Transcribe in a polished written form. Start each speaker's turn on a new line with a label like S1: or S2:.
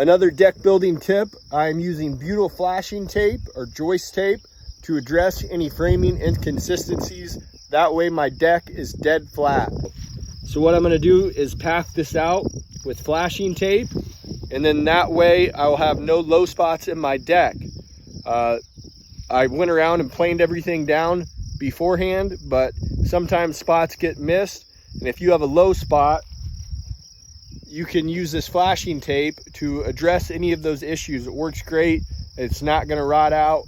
S1: Another deck building tip, I'm using butyl flashing tape or joist tape to address any framing inconsistencies. That way my deck is dead flat. So what I'm going to do is path this out with flashing tape, and then that way I'll have no low spots in my deck. I went around and planed everything down beforehand, but sometimes spots get missed, and if you have a low spot, you can use this flashing tape to address any of those issues. It works great. It's not going to rot out.